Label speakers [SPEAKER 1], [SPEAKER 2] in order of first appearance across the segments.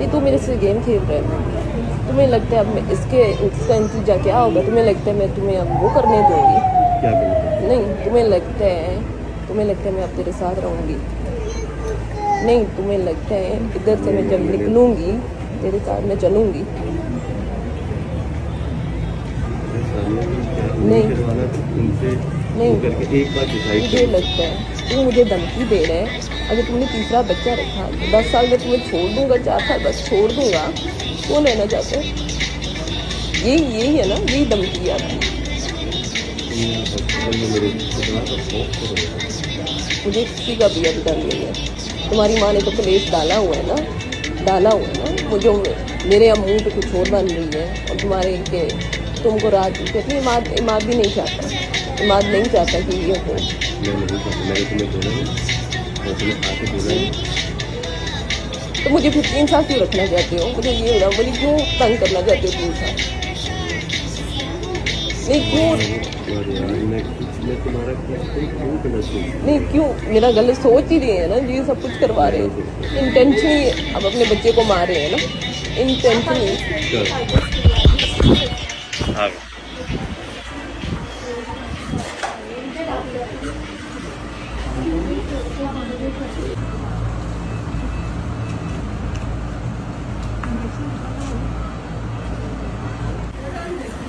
[SPEAKER 1] ये तू मेरे से गेम खेल रहा है। तुम्हें लगता है अब इसका नतीजा क्या होगा? तुम्हें लगता है मैं तुम्हें अब वो करने दूँगी?
[SPEAKER 2] क्या करें?
[SPEAKER 1] नहीं, तुम्हें लगता है मैं अब तेरे साथ रहूँगी? नहीं, तुम्हें लगता है इधर से मैं जब निकलूँगी तेरे साथ मैं चलूँगी? नहीं नहीं,
[SPEAKER 2] करके एक बार डिसाइड
[SPEAKER 1] मुझे लगता है तू मुझे धमकी दे रहा है। अगर तुमने तीसरा बच्चा रखा तो 10 साल में तुम्हें छोड़ दूंगा, 4 साल बस छोड़ दूंगा। क्यों लेना चाहते हो? यही है ना, यही धमकी है आपकी। मुझे किसी का भी अब डर नहीं है। तुम्हारी माँ ने तो कलेश डाला हुआ है ना। मुझे मेरे अब मुँह पे कुछ और बन रही है और तुम्हारे के तुमको रात कहती है इमाद भी नहीं चाहता। इमाद नहीं चाहता कि ये हो। तो मुझे फिर 3 साल क्यों रखना चाहते हो? मुझे ये बता, मुझे क्यों तंग करना चाहते हो 3 साल? नहीं क्यों? नहीं क्यों? मेरा गलत सोच ही रहे हैं ना, ये सब कुछ करवा रहे हैं इंटेंशनली। अब अपने बच्चे को मार रहे हैं ना इंटेंशनली।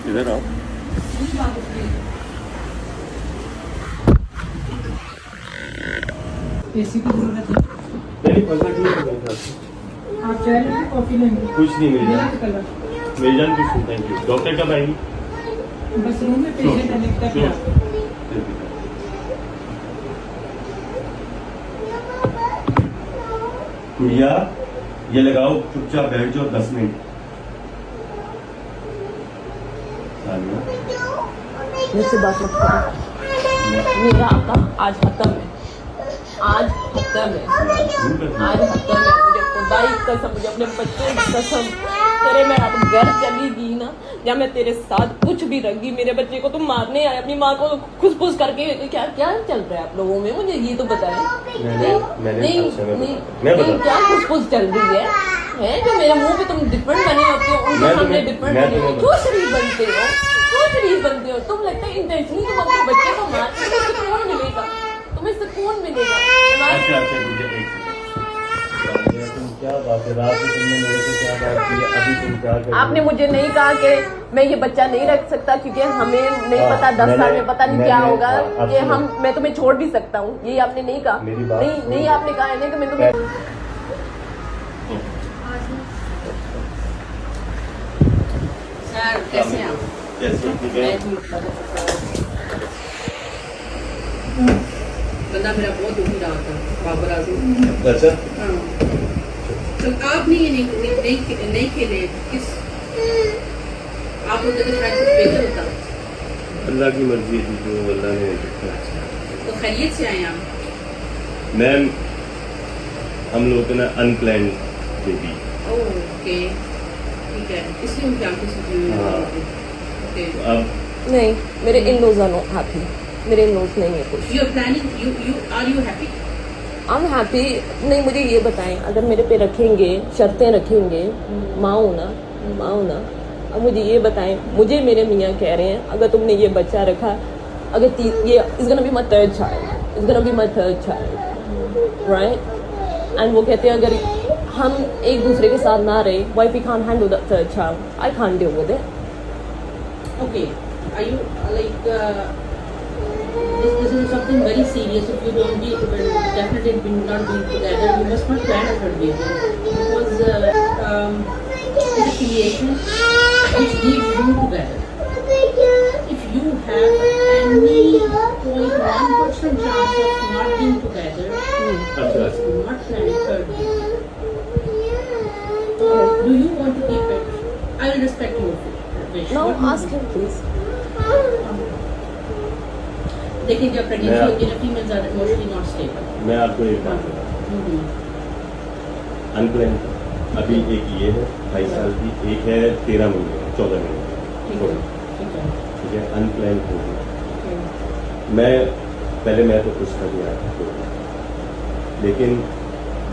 [SPEAKER 2] इधर आओ।
[SPEAKER 3] एसी की जरूरत है?
[SPEAKER 2] नहीं पंखा ठीक है मेरे ख्याल से।
[SPEAKER 3] आप चाय लेंगे कॉफी लेंगे?
[SPEAKER 2] कुछ नहीं मेरी जान,
[SPEAKER 3] कलर
[SPEAKER 2] मेरी जान कुछ नहीं। Thank you. डॉक्टर कब आएगी?
[SPEAKER 3] बस रूम में पेशेंट है, लिखता है आपको।
[SPEAKER 2] गुड़िया ये लगाओ, चुपचाप बैठ जाओ 10 मिनट।
[SPEAKER 1] मुझसे बात मत करो। मेरा काम आज खत्म है। आज खत्म है। मुझे खुदाई कसम, मुझे अपने बच्चे की कसम, तेरे मैं अब घर चली गई ना, या मैं तेरे साथ कुछ भी रखी, मेरे बच्चे को तुम मारने आए, अपनी माँ को खुश करके। क्या क्या चल रहा है आप लोगों में? मुझे ये तो बताएं। नहीं क्या खुश चल रही है जो मेरे मुंह पे तुम डिफरेंट बने होते हो, उनके सामने डिफरेंट बने हो। क्यों शरीफ बनते हो? तुम लगता है इंटेंशनली तुम अपने बच्चे को मार, तुम्हें सुकून मिलेगा।
[SPEAKER 2] क्या बात है? रात में तुमने मेरे से क्या बात की है? अभी तुम क्या कर रही हो?
[SPEAKER 1] आपने मुझे नहीं कहा कि मैं ये बच्चा नहीं रख सकता, क्योंकि हमें नहीं पता 10 साल में पता नहीं क्या होगा। ये मैं तुम्हें छोड़ भी सकता हूँ, ये आपने नहीं कहा। नहीं आपने कहा है ना कि मैं तुम्हें। सर कैसे हैं आप? बंदा मेरा बहुत दुखी रहा था, बाबर आजम।
[SPEAKER 2] अच्छा
[SPEAKER 1] तो आपने ये नहीं खेले किस? आप होते तो शायद कुछ बेहतर होता।
[SPEAKER 2] अल्लाह की मर्जी थी, जो अल्लाह ने लिखा।
[SPEAKER 1] तो खैरियत से आए आप?
[SPEAKER 2] मैम हम लोग ना अनप्लान्ड बेबी।
[SPEAKER 1] ओके ठीक है, इसलिए उनकी आंखें सूजी हुई हैं। ओके
[SPEAKER 2] अब
[SPEAKER 1] नहीं, मेरे in laws are not happy. मेरे इन लॉज नहीं है कुछ।
[SPEAKER 4] You are planning, you are you happy?
[SPEAKER 1] I am happy. नहीं मुझे ये बताएं, अगर मेरे पे रखेंगे, शर्तें रखेंगे, माँ हो ना। अब मुझे ये बताएं, मुझे मेरे मियाँ कह रहे हैं अगर तुमने ये बच्चा रखा, अगर ये is gonna be my third child, right? And वो कहते हैं अगर हम एक दूसरे के साथ ना रहे, why we can't handle the third child? I can't deal with it.
[SPEAKER 4] Okay, are you like this is something very serious? If you don't be definitely will not be together, you must not plan a third baby, because it's a creation which needs you together. If you have any 0.1% chance of not being together, please do not plan a third baby. Do you want to keep it? I will respect your wish.
[SPEAKER 1] Now
[SPEAKER 4] What do you
[SPEAKER 1] ask him please.
[SPEAKER 4] देखिए जब pregnancy होती है ना, females are emotionally not stable.
[SPEAKER 2] मैं आपको एक बात बताऊं, अनप्लान अभी एक ये है 22 साल की, एक है 13 महीने 14 महीने, ठीक है? अनप्लान हो गया। मैं तो खुश था भी आया, लेकिन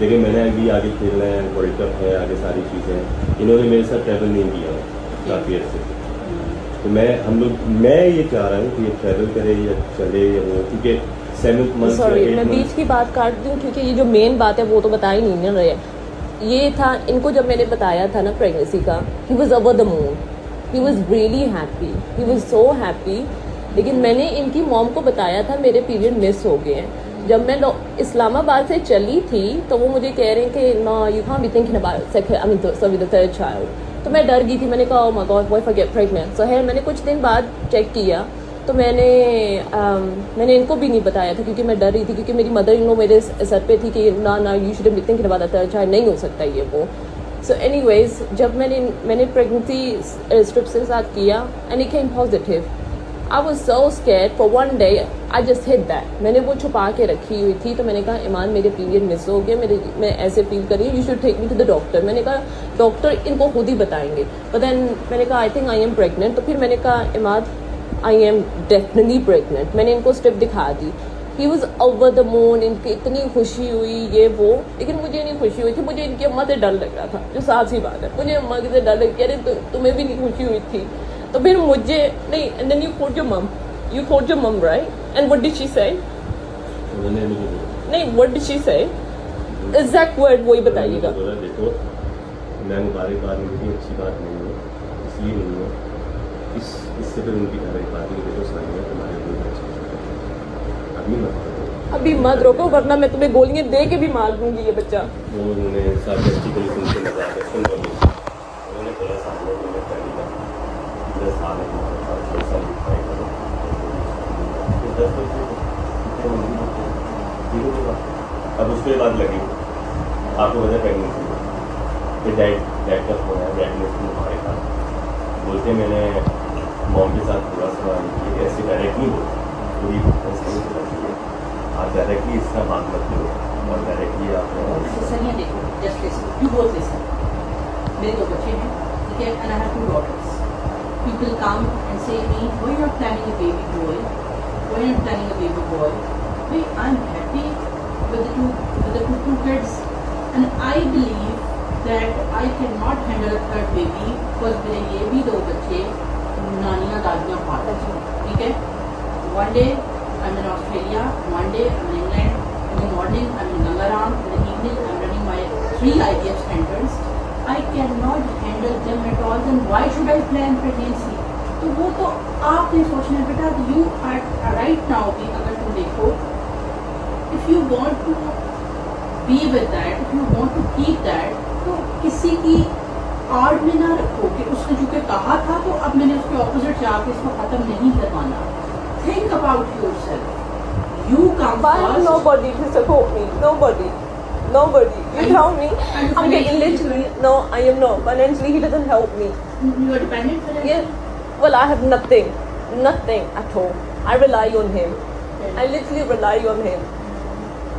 [SPEAKER 2] लेकिन मैंने अभी आगे खेलना है, वर्ल्ड कप है, आगे सारी चीज़ें हैं। इन्होंने मेरे साथ ट्रैवल नहीं किया काफ़ी अर्से से। तो मैं ये चाह रहा हूँ कि ये ट्रैवल करे या चले या वो, क्योंकि 7th मंथ
[SPEAKER 1] सॉरी मैं बीच की बात काट दूं, क्योंकि ये जो मेन बात है वो तो बता ही नहीं ना रहे। ये था इनको जब मैंने बताया था ना प्रेगनेंसी का, he was over the moon, he was really happy, he was so happy. लेकिन मैंने इनकी मॉम को बताया था मेरे पीरियड मिस हो गए हैं। जब मैं इस्लामाबाद से चली थी तो वो मुझे कह रहे हैं कि ना you can't be thinking about the third child. तो मैं डर गई थी, मैंने कहा oh my god what if I get pregnant. So है मैंने कुछ दिन बाद चेक किया तो मैंने इनको भी नहीं बताया था क्योंकि मैं डर रही थी, क्योंकि मेरी मदर इन लॉ मेरे सर पे थी कि ना you should be thinking about the third child, नहीं हो सकता ये वो। सो एनीवेज जब मैंने प्रेगनेंसी स्ट्रिप्स के साथ किया and it came positive. I was so scared for one day, I just hid that. मैंने वो छुपा के रखी हुई थी। तो मैंने कहा ईमान मेरे पीरियड मिस हो गए, मैं ऐसे फील कर रही हूँ, you should take me to the doctor. मैंने कहा डॉक्टर इनको खुद ही बताएंगे। बट देन मैंने कहा I think I am pregnant. तो फिर मैंने कहा Imad I am definitely pregnant. मैंने इनको स्ट्रिप दिखा दी। He was over the moon, इनकी इतनी खुशी हुई ये वो। लेकिन मुझे नहीं खुशी हुई थी, मुझे इनकी अम्मा से डर लग रहा था, जो साफ सी बात है। मुझे अम्मा से डर लग गया, अरे तुम्हें भी नहीं खुशी हुई थी। तो फिर मुझे नहीं, and then you told your mom, right? And what did she say?
[SPEAKER 2] उन्होंने मुझे बोला
[SPEAKER 1] नहीं, what did she say? Exact word वही बताइएगा।
[SPEAKER 2] बोला देखो मैं मुबारकबाद उनकी अच्छी बात नहीं है, इसलिए नहीं है, इससे फिर उनकी डायरेक्ट बात नहीं, देखो सानिया तुम्हारे कोई बच्चा अभी मत करो, अभी
[SPEAKER 1] मत रोको वरना मैं तुम्हें गोलियां दे के भी मार दूंगी ये बच्चा।
[SPEAKER 2] वो उन्होंने सार्केस्टिकली उनसे लगा के सुन कर उन्होंने बोला सामने में पहली बार 10 साल है तुम्हारे साथ, 6 साल दिखाई करो, 10 अब उसके बाद लगी आपको वजह प्रेगनेंसी फिर डैड का फोन है, डैड ने उसको हमारे साथ बोलते मैंने मॉम के साथ थोड़ा सा ये ऐसे डायरेक्ट नहीं बोलते, पूरी आप डायरेक्टली इसका बात मत करो और डायरेक्टली आप
[SPEAKER 4] सनिया देखो just listen, you both listen. मेरे 2 बच्चे हैं, ठीक है, and I have 2 daughters. People come and say me, why you're not planning a baby boy? Why you're not planning a baby boy? Hey, I'm happy with the two kids, and I believe that I cannot handle a third baby because मेरे ये भी 2 बच्चे नानियाँ दादियाँ पालते हैं, ठीक है। One day I'm in Australia, one day I'm in England. In the morning I'm in Gangaram, in the evening I'm running my 3 IVF centers. I cannot handle them at all. Then why should I plan pregnancy? तो वो तो आपने सोचना है बेटा। You are right now भी अगर तुम देखो, if you want to be with that, if you want to keep that, तो किसी की आड़ में ना रखो कि उसने जो के कहा था तो अब मैंने उसके ऑपोजिट जाके इसको खत्म नहीं करवाना। Think about yourself. You come first.
[SPEAKER 1] Nobody to support me. Nobody. You tell me. I'm getting literally. No, I am not. Financially, he doesn't help me.
[SPEAKER 4] You are dependent financially.
[SPEAKER 1] Yeah. Well, I have nothing at all. I rely on him. I literally rely on him.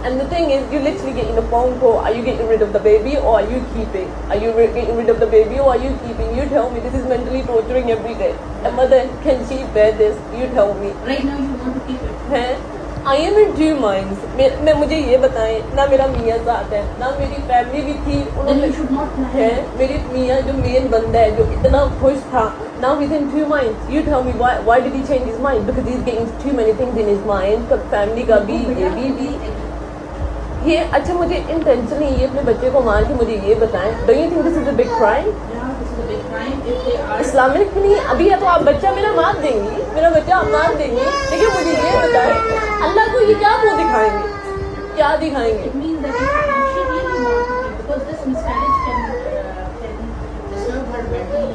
[SPEAKER 1] And the thing is, you literally getting a phone call. Are you getting rid of the baby or are you keeping? Are you getting rid of the baby or are you keeping? You tell me. This is mentally torturing every day. A mother, can she bear this? You tell me.
[SPEAKER 4] Right now, you want to keep it.
[SPEAKER 1] है I am in 2 minds. मैं मुझे ये बताएं, ना मेरा मियाँ साथ है, ना मेरी फैमिली भी थी।
[SPEAKER 4] Then you should not plan.
[SPEAKER 1] है मेरी मियाँ जो मेन बंदा है, जो इतना खुश था, now he's in 2 minds. You tell me why did he change his mind? Because he's getting too many things in his mind. Family का भी ये भी ये अच्छा मुझे इंटेंशनली ये अपने बच्चे को मार के मुझे ये बताएं, do you think this is a big crime?
[SPEAKER 4] Yeah, this is a big crime if they are.
[SPEAKER 1] Islamic नहीं अभी है तो आप बच्चा मेरा मार देंगी, मेरा बच्चा आप मार देंगी। लेकिन मुझे ये बताएं अल्लाह को ये क्या मुँह दिखाएंगे, क्या दिखाएंगे?
[SPEAKER 4] It means that she really wants to keep, because this miscarriage can disturb her mentally.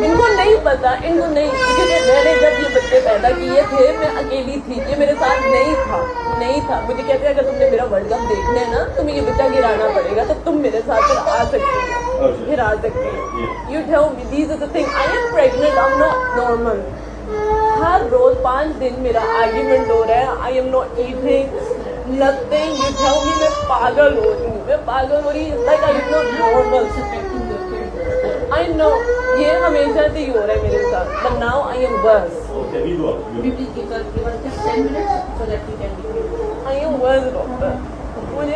[SPEAKER 1] इनको नहीं पता, इनको नहीं, क्योंकि मैंने जब ये बच्चे पैदा किए थे मैं अकेली थी, ये मेरे साथ नहीं था। मुझे कहते हैं अगर तुमने मेरा वर्ल्ड कप देखना है ना तुम्हें ये बच्चा गिराना पड़ेगा तो तुम मेरे साथ फिर आ सकती हो। You tell me these are the thing. I am pregnant, I am not normal. हर रोज 5 दिन मेरा आर्ग्यूमेंट हो रहा है। I am not eating nothing. You tell me मैं पागल हो रही हूँ। Like I am not normal. I know ये हमेशा से ही हो रहा है मेरे साथ, but now I am worse.
[SPEAKER 4] Please give us just 10 minutes so that we can.
[SPEAKER 1] I am worse doctor. मुझे